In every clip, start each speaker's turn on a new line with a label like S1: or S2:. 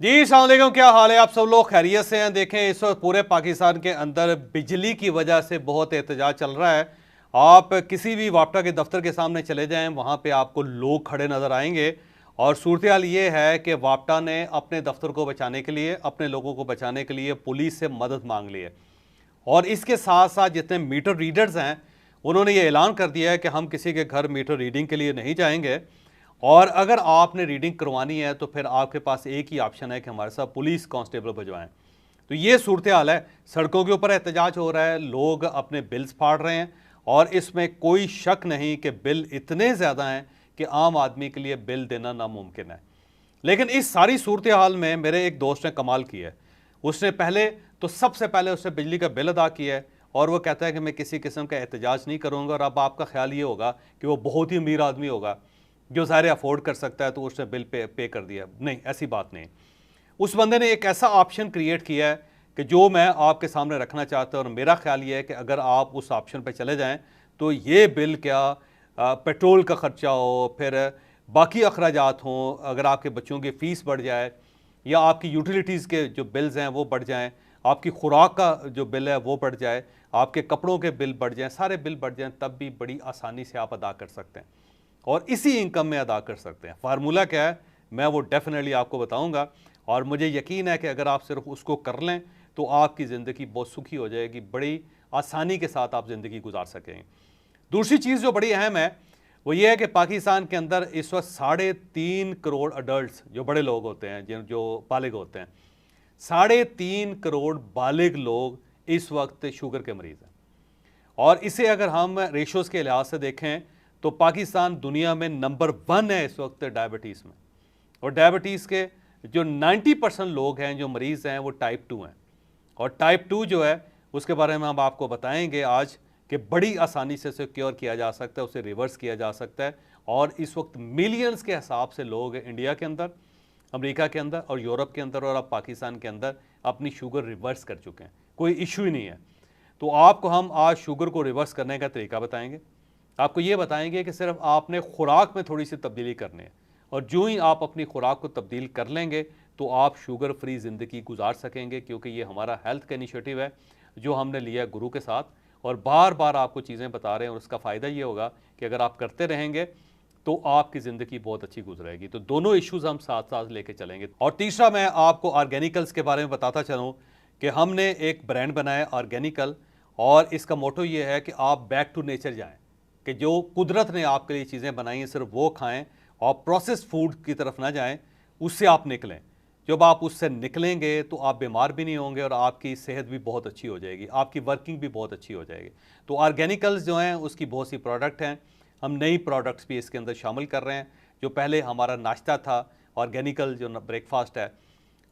S1: जी अस्सलाम वालेकुम, क्या हाल है? आप सब लोग खैरियत से हैं? देखें, इस वक्त पूरे पाकिस्तान के अंदर बिजली की वजह से बहुत एहतजाज चल रहा है। आप किसी भी वापटा के दफ्तर के सामने चले जाएं, वहाँ पे आपको लोग खड़े नज़र आएंगे। और सूरत हाल ये है कि वापटा ने अपने दफ्तर को बचाने के लिए, अपने लोगों को बचाने के लिए पुलिस से मदद मांग ली है। और इसके साथ साथ जितने मीटर रीडर्स हैं, उन्होंने ये ऐलान कर दिया है कि हम किसी के घर मीटर रीडिंग के लिए नहीं जाएंगे। और अगर आपने रीडिंग करवानी है तो फिर आपके पास एक ही ऑप्शन है कि हमारे साथ पुलिस कांस्टेबल भिजवाएं। तो ये सूरत हाल है। सड़कों के ऊपर एहतजाज हो रहा है, लोग अपने बिल्स फाड़ रहे हैं। और इसमें कोई शक नहीं कि बिल इतने ज़्यादा हैं कि आम आदमी के लिए बिल देना नामुमकिन है। लेकिन इस सारी सूरत हाल में मेरे एक दोस्त ने कमाल किया है। उसने सबसे पहले उसने बिजली का बिल अदा किया है। और वो कहता है कि मैं किसी किस्म का एहतजाज नहीं करूँगा। और अब आपका ख्याल ये होगा कि वो बहुत ही अमीर आदमी होगा जो ज़ाहिर अफोर्ड कर सकता है, तो उसने बिल पे कर दिया। नहीं, ऐसी बात नहीं। उस बंदे ने एक ऐसा ऑप्शन क्रिएट किया है कि जो मैं आपके सामने रखना चाहता हूँ। और मेरा ख्याल ये है कि अगर आप उस ऑप्शन पे चले जाएं तो ये बिल क्या, पेट्रोल का ख़र्चा हो, फिर बाकी अखराजात हों, अगर आपके बच्चों की फ़ीस बढ़ जाए या आपकी यूटिलिटीज़ के जो बिल्स हैं वो बढ़ जाएं, आपकी खुराक का जो बिल है वो बढ़ जाए, आपके कपड़ों के बिल बढ़ जाएं, सारे बिल बढ़ जाएं, तब भी बड़ी आसानी से आप अदा कर सकते हैं और इसी इनकम में अदा कर सकते हैं। फार्मूला क्या है, मैं वो डेफिनेटली आपको बताऊंगा। और मुझे यकीन है कि अगर आप सिर्फ उसको कर लें तो आपकी ज़िंदगी बहुत सुखी हो जाएगी, बड़ी आसानी के साथ आप ज़िंदगी गुजार सकेंगे। दूसरी चीज़ जो बड़ी अहम है वो ये है कि पाकिस्तान के अंदर इस वक्त 3.5 करोड़ अडल्ट जो बड़े लोग होते हैं, जो बालिग होते हैं, 3.5 करोड़ बालिग लोग इस वक्त शुगर के मरीज़ हैं। और इसे अगर हम रेशोज़ के लिहाज से देखें तो पाकिस्तान दुनिया में नंबर 1 है इस वक्त डायबिटीज़ में। और डायबिटीज़ के जो 90% लोग हैं जो मरीज़ हैं वो टाइप 2 हैं। और टाइप 2 जो है उसके बारे में हम आपको बताएंगे आज कि बड़ी आसानी से उसे क्योर किया जा सकता है, उसे रिवर्स किया जा सकता है। और इस वक्त मिलियंस के हिसाब से लोग इंडिया के अंदर, अमेरिका के अंदर और यूरोप के अंदर और अब पाकिस्तान के अंदर अपनी शुगर रिवर्स कर चुके हैं। कोई इशू ही नहीं है। तो आपको हम आज शुगर को रिवर्स करने का तरीका बताएंगे। आपको ये बताएंगे कि सिर्फ आपने खुराक में थोड़ी सी तब्दीली करनी है। और जो ही आप अपनी खुराक को तब्दील कर लेंगे तो आप शुगर फ्री ज़िंदगी गुजार सकेंगे, क्योंकि ये हमारा हेल्थ का इनिशिएटिव है जो हमने लिया है गुरु के साथ। और बार बार आपको चीज़ें बता रहे हैं और उसका फ़ायदा ये होगा कि अगर आप करते रहेंगे तो आपकी ज़िंदगी बहुत अच्छी गुजरेगी। तो दोनों इश्यूज़ हम साथ साथ लेके चलेंगे। और तीसरा, मैं आपको ऑर्गेनिकल्स के बारे में बताता चलूँ कि हमने एक ब्रांड बनाया ऑर्गेनिकल। और इसका मोटो ये है कि आप बैक टू नेचर जाएं, कि जो कुदरत ने आपके लिए चीज़ें बनाई हैं सिर्फ वो खाएं और प्रोसेस्ड फूड की तरफ ना जाएं, उससे आप निकलें। जब आप उससे निकलेंगे तो आप बीमार भी नहीं होंगे और आपकी सेहत भी बहुत अच्छी हो जाएगी, आपकी वर्किंग भी बहुत अच्छी हो जाएगी। तो ऑर्गेनिकल्स जो हैं उसकी बहुत सी प्रोडक्ट हैं। हम नई प्रोडक्ट्स भी इसके अंदर शामिल कर रहे हैं। जो पहले हमारा नाश्ता था ऑर्गेनिकल, जो ब्रेकफास्ट है,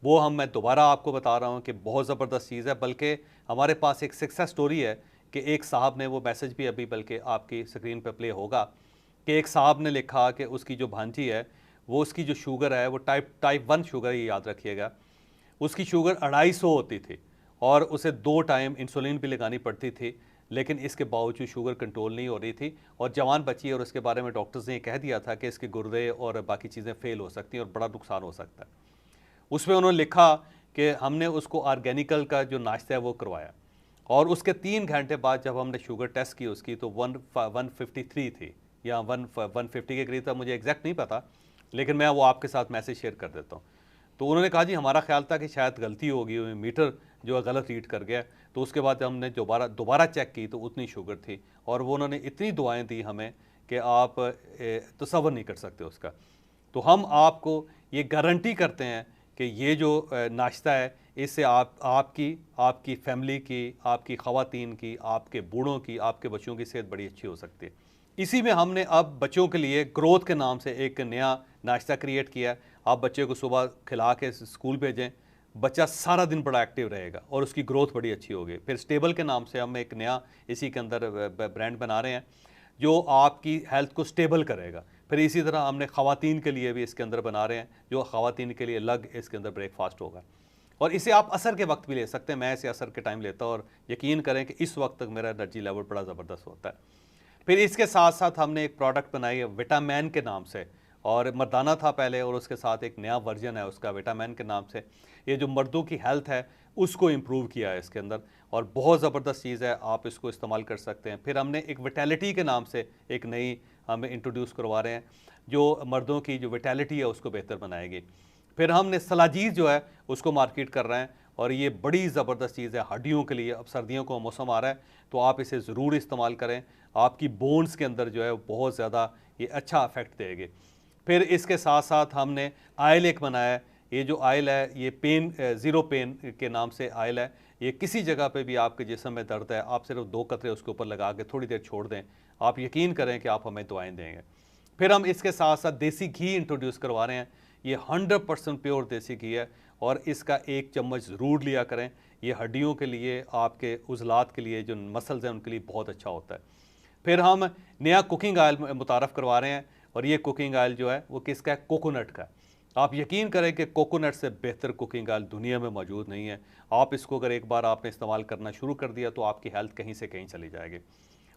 S1: वो मैं दोबारा आपको बता रहा हूँ कि बहुत ज़बरदस्त चीज़ है। बल्कि हमारे पास एक सक्सेस स्टोरी है कि एक साहब ने, वो मैसेज भी अभी बल्कि आपकी स्क्रीन पर प्ले होगा, कि एक साहब ने लिखा कि उसकी जो भांजी है वो, उसकी जो शुगर है वो टाइप 1 शुगर, ये याद रखिएगा, उसकी शुगर 250 होती थी और उसे 2 टाइम इंसुलिन भी लगानी पड़ती थी। लेकिन इसके बावजूद शुगर कंट्रोल नहीं हो रही थी और जवान बची। और उसके बारे में डॉक्टर्स ने ये कह दिया था कि इसके गुर्दे और बाकी चीज़ें फेल हो सकती हैं और बड़ा नुकसान हो सकता है। उसमें उन्होंने लिखा कि हमने उसको ऑर्गेनिकल का जो नाश्ता है वो करवाया। और उसके 3 घंटे बाद जब हमने शुगर टेस्ट की उसकी, तो 153 थी या 150 के करीब था, मुझे एग्जैक्ट नहीं पता, लेकिन मैं वो आपके साथ मैसेज शेयर कर देता हूँ। तो उन्होंने कहा जी हमारा ख्याल था कि शायद गलती होगी, मीटर जो है गलत रीड कर गया। तो उसके बाद जब हमने दोबारा चेक की तो उतनी शुगर थी। और वो उन्होंने इतनी दुआएं दी हमें कि आप तसव्वुर नहीं कर सकते उसका। तो हम आपको ये गारंटी करते हैं कि ये जो नाश्ता है, इससे आपकी फैमिली की, आपकी ख़वातीन की, आपके बूढ़ों की, आपके बच्चों की सेहत बड़ी अच्छी हो सकती है। इसी में हमने अब बच्चों के लिए ग्रोथ के नाम से एक नया नाश्ता क्रिएट किया है। आप बच्चे को सुबह खिला के स्कूल भेजें, बच्चा सारा दिन बड़ा एक्टिव रहेगा और उसकी ग्रोथ बड़ी अच्छी होगी। फिर स्टेबल के नाम से हम एक नया इसी के अंदर ब्रांड बना रहे हैं जो आपकी हेल्थ को स्टेबल करेगा। फिर इसी तरह हमने ख़वातीन के लिए भी इसके अंदर बना रहे हैं, जो ख़वातीन के लिए अलग इसके अंदर ब्रेकफास्ट होगा। और इसे आप असर के वक्त भी ले सकते हैं। मैं इसे असर के टाइम लेता हूँ और यकीन करें कि इस वक्त तक मेरा एनर्जी लेवल बड़ा ज़बरदस्त होता है। फिर इसके साथ साथ हमने एक प्रोडक्ट बनाई है विटामिन के नाम से, और मर्दाना था पहले, और उसके साथ एक नया वर्जन है उसका विटामिन के नाम से। ये जो मर्दों की हेल्थ है उसको इम्प्रूव किया है इसके अंदर, और बहुत ज़बरदस्त चीज़ है, आप इसको इस्तेमाल कर सकते हैं। फिर हमने एक विटैलिटी के नाम से एक नई हमें इंट्रोड्यूस करवा रहे हैं जो मर्दों की जो विटैलिटी है उसको बेहतर बनाएगी। फिर हमने सलाजीज जो है उसको मार्केट कर रहे हैं, और ये बड़ी ज़बरदस्त चीज़ है हड्डियों के लिए। अब सर्दियों का मौसम आ रहा है तो आप इसे ज़रूर इस्तेमाल करें, आपकी बोन्स के अंदर जो है बहुत ज़्यादा ये अच्छा इफेक्ट देगी। फिर इसके साथ साथ हमने आयल एक बनाया है। ये जो आयल है ये पेन ज़ीरो पेन के नाम से आयल है। ये किसी जगह पे भी आपके जिस्म में दर्द है, आप सिर्फ 2 कतरे उसके ऊपर लगा के थोड़ी देर छोड़ दें, आप यकीन करें कि आप हमें दुआएं देंगे। फिर हम इसके साथ साथ देसी घी इंट्रोड्यूस करवा रहे हैं। ये 100% प्योर देसी घी है, और इसका 1 चम्मच ज़रूर लिया करें। ये हड्डियों के लिए, आपके उज़लात के लिए, जो मसल्स हैं उनके लिए बहुत अच्छा होता है। फिर हम नया कुकिंग ऑयल मुतारफ़ करवा रहे हैं, और ये कुकिंग ऑयल जो है वो किसका है? कोकोनट का। आप यकीन करें कि कोकोनट से बेहतर कुकिंग ऑयल दुनिया में मौजूद नहीं है। आप इसको अगर एक बार आपने इस्तेमाल करना शुरू कर दिया तो आपकी हेल्थ कहीं से कहीं चली जाएगी।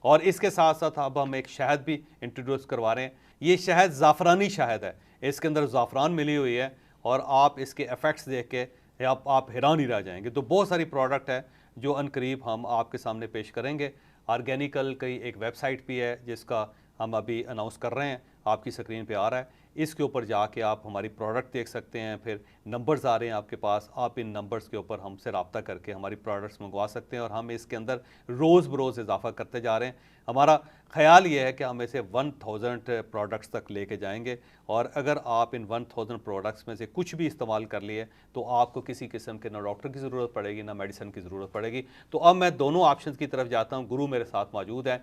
S1: और इसके साथ साथ अब हम एक शहद भी इंट्रोड्यूस करवा रहे हैं। ये शहद ज़ाफ़रानी शहद है, इसके अंदर ज़ाफ़रान मिली हुई है, और आप इसके इफ़ेक्ट्स देख के आप हैरान ही रह जाएंगे। तो बहुत सारी प्रोडक्ट है जो अनकरीब हम आपके सामने पेश करेंगे। ऑर्गेनिकल की एक वेबसाइट भी है जिसका हम अभी अनाउंस कर रहे हैं, आपकी स्क्रीन पे आ रहा है। इसके ऊपर जाके आप हमारी प्रोडक्ट देख सकते हैं। फिर नंबर्स आ रहे हैं आपके पास, आप इन नंबर्स के ऊपर हमसे रब्ता करके हमारी प्रोडक्ट्स मंगवा सकते हैं, और हम इसके अंदर रोज़ बरोज़ इजाफा करते जा रहे हैं। हमारा ख्याल ये है कि हम इसे 1000 प्रोडक्ट्स तक लेके जाएंगे, और अगर आप इन 1000 प्रोडक्ट्स में से कुछ भी इस्तेमाल कर लिए तो आपको किसी किस्म के ना डॉक्टर की ज़रूरत पड़ेगी ना मेडिसिन की ज़रूरत पड़ेगी। तो अब मैं दोनों ऑप्शन की तरफ जाता हूँ। गुरु मेरे साथ मौजूद है।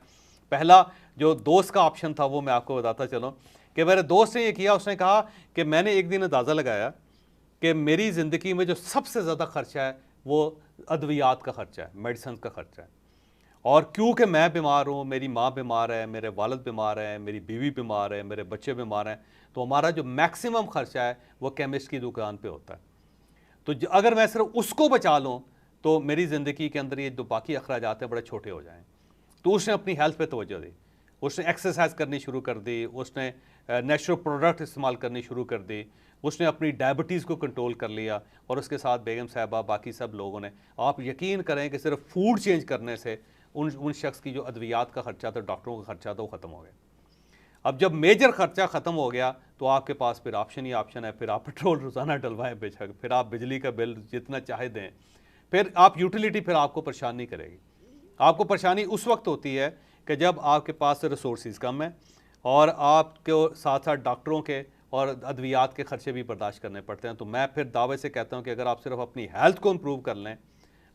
S1: पहला जो दोस्त का ऑप्शन था वो मैं आपको बताता चलूँ कि मेरे दोस्त ने ये किया, उसने कहा कि मैंने एक दिन अंदाज़ा लगाया कि मेरी ज़िंदगी में जो सबसे ज़्यादा खर्चा है वो अद्वियात का खर्चा है, मेडिसिन का खर्चा है। और क्योंकि मैं बीमार हूँ, मेरी माँ बीमार है, मेरे वालिद बीमार हैं, मेरी बीवी बीमार है, मेरे बच्चे बीमार हैं, तो हमारा जो मैक्सिमम खर्चा है वो केमिस्ट की दुकान पे होता है। तो अगर मैं सिर्फ उसको बचा लूँ तो मेरी ज़िंदगी के अंदर ये जो बाकी अखराजात हैं बड़े छोटे हो जाएँ। तो उसने अपनी हेल्थ पे तवज्जो दी, उसने एक्सरसाइज करनी शुरू कर दी, उसने नेचुरल प्रोडक्ट इस्तेमाल करनी शुरू कर दी, उसने अपनी डायबिटीज़ को कंट्रोल कर लिया, और उसके साथ बेगम साहबा बाकी सब लोगों ने। आप यकीन करें कि सिर्फ फूड चेंज करने से उन शख्स की जो अद्वियात का खर्चा था, डॉक्टरों का खर्चा था, वो ख़त्म हो गया। अब जब मेजर खर्चा ख़त्म हो गया तो आपके पास फिर ऑप्शन ही ऑप्शन है। फिर आप पेट्रोल रोज़ाना डलवाएं बेशक, फिर आप बिजली का बिल जितना चाहे दें, फिर आप यूटिलिटी फिर आपको परेशान नहीं करेगी। आपको परेशानी उस वक्त होती है कि जब आपके पास रिसोर्सेज कम है, और आपको साथ साथ डॉक्टरों के और अद्वियात के खर्चे भी बर्दाश्त करने पड़ते हैं। तो मैं फिर दावे से कहता हूं कि अगर आप सिर्फ अपनी हेल्थ को इम्प्रूव कर लें,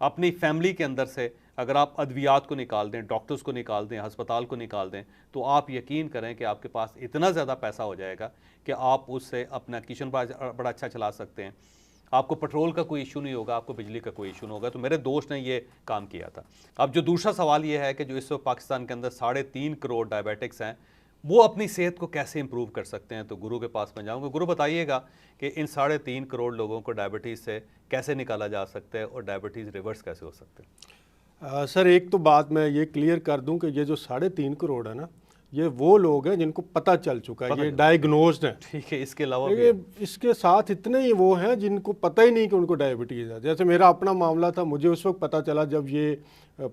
S1: अपनी फैमिली के अंदर से अगर आप अद्वियात को निकाल दें, डॉक्टर्स को निकाल दें, अस्पताल को निकाल दें, तो आप यकीन करें कि आपके पास इतना ज़्यादा पैसा हो जाएगा कि आप उससे अपना किचन बड़ा अच्छा चला सकते हैं। आपको पेट्रोल का कोई इशू नहीं होगा, आपको बिजली का कोई इशू नहीं होगा। तो मेरे दोस्त ने ये काम किया था। अब जो दूसरा सवाल ये है कि जो इस वक्त पाकिस्तान के अंदर 3.5 करोड़ डायबिटिक्स हैं, वो अपनी सेहत को कैसे इंप्रूव कर सकते हैं। तो गुरु के पास मैं जाऊंगा। गुरु बताइएगा कि इन 3.5 करोड़ लोगों को डायबिटीज़ से कैसे निकाला जा सकता है, और डायबिटीज़ रिवर्स कैसे हो सकते हैं।
S2: सर एक तो बात मैं ये क्लियर कर दूं कि ये जो 3.5 करोड़ है ना, ये वो लोग हैं जिनको पता चल चुका है, ये डायग्नोज्ड हैं।
S1: ठीक है, इसके अलावा
S2: इसके साथ इतने ही वो हैं जिनको पता ही नहीं कि उनको डायबिटीज़ है। जैसे मेरा अपना मामला था, मुझे उस वक्त पता चला जब ये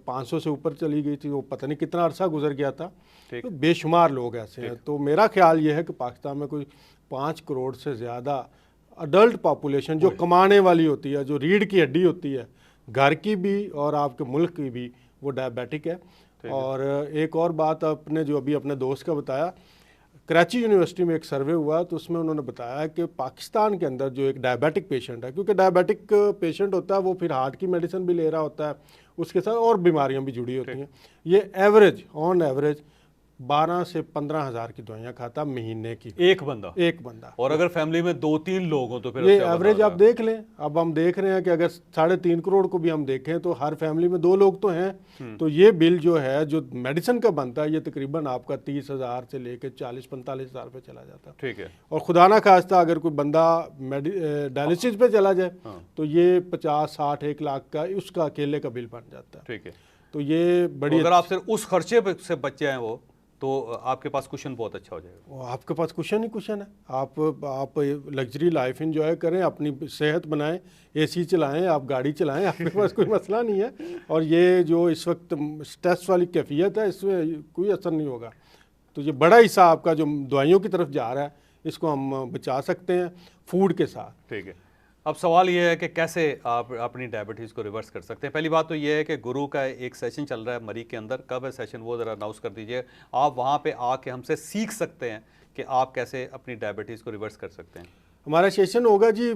S2: 500 से ऊपर चली गई थी, वो पता नहीं कितना अरसा गुजर गया था। तो बेशुमार लोग ऐसे हैं। तो मेरा ख्याल ये है कि पाकिस्तान में कोई 5 करोड़ से ज़्यादा अडल्ट पॉपुलेशन जो कमाने वाली होती है, जो रीढ़ की हड्डी होती है घर की भी और आपके मुल्क की भी, वो डायबिटिक है। और एक और बात आपने जो अभी अपने दोस्त का बताया, कराची यूनिवर्सिटी में एक सर्वे हुआ तो उसमें उन्होंने बताया कि पाकिस्तान के अंदर जो एक डायबिटिक पेशेंट है, क्योंकि डायबिटिक पेशेंट होता है वो फिर हार्ट की मेडिसिन भी ले रहा होता है, उसके साथ और बीमारियां भी जुड़ी होती हैं। ये एवरेज ऑन एवरेज 12 से 15 हज़ार की दवाइयाँ खाता महीने की, एक बंदा।
S1: और अगर फैमिली में 2-3 लोग हो तो फिर
S2: ये एवरेज आप देख लें। अब हम देख रहे हैं कि अगर 3.5 करोड़ को भी हम देखें तो हर फैमिली में 2 लोग तो हैं। तो ये बिल जो है जो मेडिसिन का बनता है, ये तकरीबन आपका 30,000 से लेकर 40-45 हज़ार पे चला जाता है।
S1: ठीक है।
S2: और खुदा ना खास्ता अगर कोई बंदा डायलिसिस पे चला जाए तो ये 50-60-1 लाख का उसका अकेले का बिल बन जाता है।
S1: ठीक है।
S2: तो ये बड़ी
S1: अगर आप सिर्फ उस खर्चे से बच जाए वो तो आपके पास कुशन बहुत अच्छा हो जाएगा।
S2: वो आपके पास कुशन ही कुशन है। आप लग्जरी लाइफ एंजॉय करें, अपनी सेहत बनाएं, एसी चलाएं, आप गाड़ी चलाएं, आपके पास कोई मसला नहीं है। और ये जो इस वक्त स्ट्रेस वाली कैफियत है, इसमें कोई असर नहीं होगा। तो ये बड़ा हिस्सा आपका जो दवाइयों की तरफ जा रहा है, इसको हम बचा सकते हैं फूड के साथ।
S1: ठीक है, अब सवाल ये है कि कैसे आप अपनी डायबिटीज़ को रिवर्स कर सकते हैं। पहली बात तो ये है कि गुरु का एक सेशन चल रहा है मरी के अंदर, कब है सेशन वो ज़रा अनाउंस कर दीजिए। आप वहाँ पे आके हमसे सीख सकते हैं कि आप कैसे अपनी डायबिटीज़ को रिवर्स कर सकते हैं।
S2: हमारा सेशन होगा जी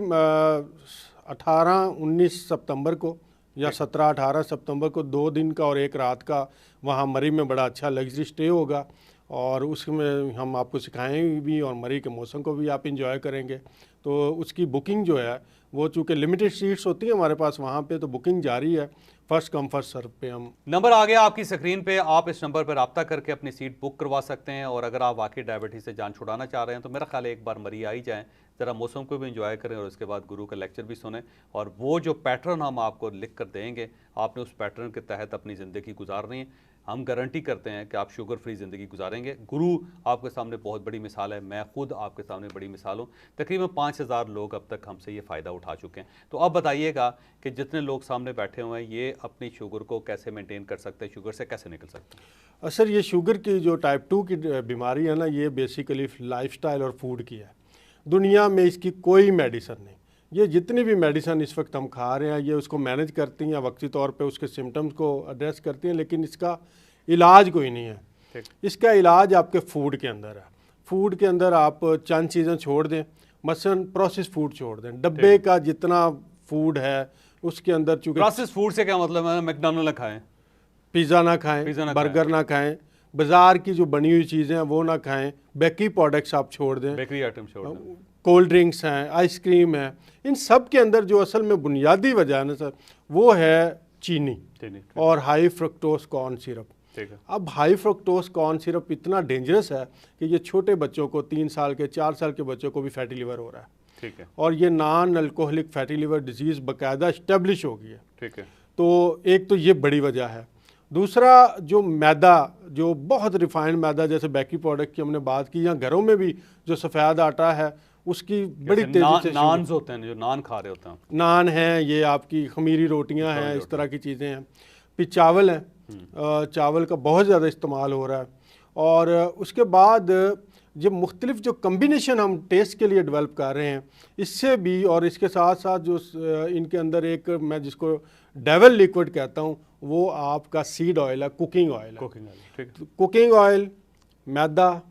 S2: 18-19 सितंबर को या 17-18 सितंबर को, 2 दिन का और 1 रात का वहाँ मरी में बड़ा अच्छा लग्जरी स्टे होगा। और उसमें हम आपको सिखाएंगे भी और मरी के मौसम को भी आप इंजॉय करेंगे। तो उसकी बुकिंग जो है वो चूँकि लिमिटेड सीट्स होती हैं हमारे पास वहाँ पे, तो बुकिंग जारी है। फर्स्ट कम फर्स्ट सर्व पे हम।
S1: नंबर आ गया आपकी स्क्रीन पे, आप इस नंबर पर रब्ता करके अपनी सीट बुक करवा सकते हैं। और अगर आप वाकई डायबिटीज़ से जान छुड़ाना चाह रहे हैं तो मेरा ख्याल है एक बार मरी आ ही जाएँ, ज़रा मौसम को भी इंजॉय करें और उसके बाद गुरु का लेक्चर भी सुने। और वो जो पैटर्न हम आपको लिख कर देंगे, आपने उस पैटर्न के तहत अपनी ज़िंदगी गुजारनी है। हम गारंटी करते हैं कि आप शुगर फ्री ज़िंदगी गुजारेंगे। गुरु आपके सामने बहुत बड़ी मिसाल है, मैं खुद आपके सामने बड़ी मिसाल हूँ। तकरीबन 5000 लोग अब तक हमसे ये फ़ायदा उठा चुके हैं। तो अब बताइएगा कि जितने लोग सामने बैठे हुए हैं ये अपनी शुगर को कैसे मेंटेन कर सकते हैं, शुगर से कैसे निकल सकते हैं।
S2: सर ये शुगर की जो टाइप 2 की बीमारी है ना, ये बेसिकली लाइफस्टाइल और फूड की है। दुनिया में इसकी कोई मेडिसिन नहीं। ये जितनी भी मेडिसिन इस वक्त हम खा रहे हैं ये उसको मैनेज करती हैं, वक्ती तौर पे उसके सिम्टम्स को एड्रेस करती हैं, लेकिन इसका इलाज कोई नहीं है। इसका इलाज आपके फूड के अंदर है। फूड के अंदर आप चंद चीज़ें छोड़ दें, मसलन प्रोसेस फूड छोड़ दें। डब्बे का जितना फूड है उसके अंदर, चूँकि
S1: प्रोसेस फूड से क्या मतलब है, मैकडॉनल्ड ना खाएं,
S2: पिज़्ज़ा ना खाएं, बर्गर ना खाएं, बाज़ार की जो बनी हुई चीज़ें हैं वो ना खाएं, बेकरी प्रोडक्ट्स आप छोड़ दें,
S1: बेकरी आइटम छोड़ दें,
S2: कोल्ड ड्रिंक्स हैं, आइसक्रीम है। इन सब के अंदर जो असल में बुनियादी वजह है ना सर, वो है चीनी और हाई फ्रक्टोज कॉर्न सिरप। अब हाई फ्रक्टोज कॉर्न सिरप इतना डेंजरस है कि ये छोटे बच्चों को, 3 साल के 4 साल के बच्चों को भी फैटी लिवर हो रहा है।
S1: ठीक है।
S2: और ये non alcoholic fatty liver disease बाकायदा इस्टेब्लिश हो गई है।
S1: ठीक है।
S2: तो एक तो ये बड़ी वजह है। दूसरा जो मैदा, जो बहुत रिफाइंड मैदा, जैसे बेकरी प्रोडक्ट की हमने बात की, या घरों में भी जो सफ़ेद आटा है उसकी बड़ी तेज़ी से
S1: नान होते हैं, जो नान खा रहे होते हैं,
S2: नान हैं, ये आपकी खमीरी रोटियां हैं, इस तरह की चीज़ें हैं। फिर चावल हैं, चावल का बहुत ज़्यादा इस्तेमाल हो रहा है। और उसके बाद जब मुख्तलिफ जो कम्बिनेशन हम टेस्ट के लिए डेवलप कर रहे हैं इससे भी, और इसके साथ साथ जो इनके अंदर एक मैं जिसको डेवल लिक्विड कहता हूँ वो आपका सीड ऑयल है, कुकिंग ऑयल है। कुकिंग ऑयल, मैदा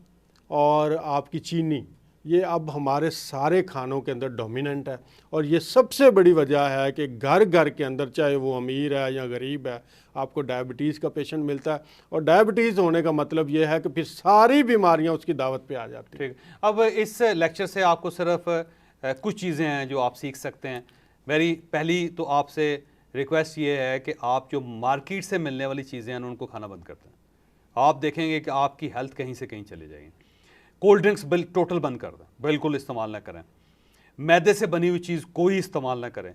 S2: और आपकी चीनी, ये अब हमारे सारे खानों के अंदर डोमिनेंट है। और ये सबसे बड़ी वजह है कि घर घर के अंदर, चाहे वो अमीर है या गरीब है, आपको डायबिटीज़ का पेशेंट मिलता है। और डायबिटीज़ होने का मतलब ये है कि फिर सारी बीमारियां उसकी दावत पे आ जाती हैं।
S1: ठीक। अब इस लेक्चर से आपको सिर्फ कुछ चीज़ें हैं जो आप सीख सकते हैं। मेरी पहली तो आपसे रिक्वेस्ट ये है कि आप जो मार्केट से मिलने वाली चीज़ें हैं उनको खाना बंद कर दें। आप देखेंगे कि आपकी हेल्थ कहीं से कहीं चली जाएगी। कोल्ड ड्रिंक्स टोटल बंद कर दें, बिल्कुल इस्तेमाल ना करें। मैदे से बनी हुई चीज़ कोई इस्तेमाल ना करें।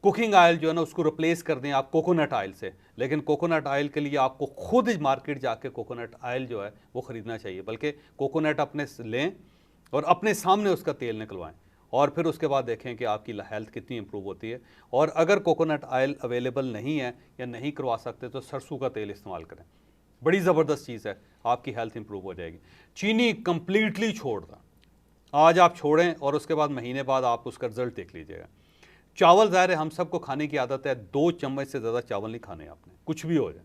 S1: कुकिंग ऑयल जो है ना उसको रिप्लेस कर दें आप कोकोनट ऑयल से। लेकिन कोकोनट ऑयल के लिए आपको खुद मार्केट जाके कोकोनट ऑयल जो है वो ख़रीदना चाहिए, बल्कि कोकोनट अपने लें और अपने सामने उसका तेल निकलवाएं और फिर उसके बाद देखें कि आपकी हेल्थ कितनी इंप्रूव होती है। और अगर कोकोनट ऑयल अवेलेबल नहीं है या नहीं करवा सकते तो सरसों का तेल इस्तेमाल करें, बड़ी ज़बरदस्त चीज़ है, आपकी हेल्थ इंप्रूव हो जाएगी। चीनी कंप्लीटली छोड़ दें, आज आप छोड़ें और उसके बाद महीने बाद आप उसका रिजल्ट देख लीजिएगा। चावल ज़ाहिर है हम सबको खाने की आदत है, 2 चम्मच से ज़्यादा चावल नहीं खाने आपने, कुछ भी हो जाए।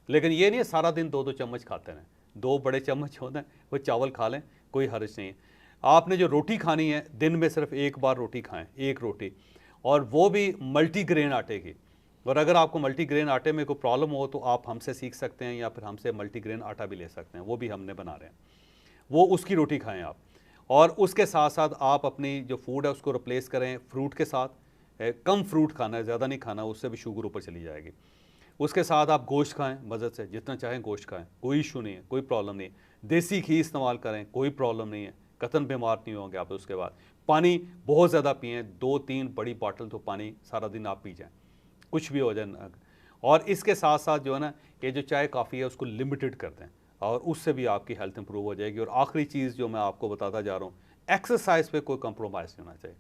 S1: लेकिन ये नहीं है सारा दिन 2-2 चम्मच खाते रहें, 2 बड़े चम्मच होते हैं वो चावल खा लें, कोई हर्ज नहीं है। आपने जो रोटी खानी है दिन में सिर्फ 1 बार रोटी खाएँ, 1 रोटी, और वो भी मल्टीग्रेन आटे की। और अगर आपको मल्टीग्रेन आटे में कोई प्रॉब्लम हो तो आप हमसे सीख सकते हैं या फिर हमसे मल्टीग्रेन आटा भी ले सकते हैं, वो भी हमने बना रहे हैं, वो उसकी रोटी खाएं आप। और उसके साथ साथ आप अपनी जो फूड है उसको रिप्लेस करें फ्रूट के साथ। कम फ्रूट खाना है, ज़्यादा नहीं खाना, उससे भी शुगर ऊपर चली जाएगी। उसके साथ आप गोश्त खाएं, मदद से जितना चाहें गोश्त खाएं, कोई इशू नहीं है, कोई प्रॉब्लम नहीं है। देसी घी इस्तेमाल करें, कोई प्रॉब्लम नहीं है, कतन बीमार नहीं होंगे आप। उसके बाद पानी बहुत ज़्यादा पिएँ, 2-3 बड़ी बॉटल तो पानी सारा दिन आप पी जाएँ, कुछ भी हो जाए। और इसके साथ साथ जो है ना, ये जो चाय कॉफ़ी है उसको लिमिटेड कर दें। और उससे भी आपकी हेल्थ इंप्रूव हो जाएगी। और आखिरी चीज़ जो मैं आपको बताता जा रहा हूँ, एक्सरसाइज पे कोई कंप्रोमाइज़ नहीं होना चाहिए।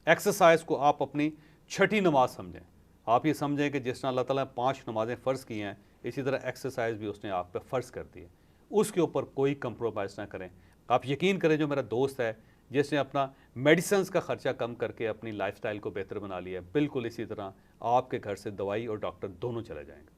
S1: एक्सरसाइज को आप अपनी छठी नमाज समझें। आप ये समझें कि जिस तरह अल्लाह ताला ने 5 नमाजें फ़र्ज़ की हैं, इसी तरह एक्सरसाइज भी उसने आप पे फ़र्ज़ कर दी है। उसके ऊपर कोई कंप्रोमाइज़ ना करें। आप यकीन करें, जो मेरा दोस्त है जिसने अपना मेडिसिन्स का ख़र्चा कम करके अपनी लाइफस्टाइल को बेहतर बना लिया है, बिल्कुल इसी तरह आपके घर से दवाई और डॉक्टर दोनों चले जाएंगे।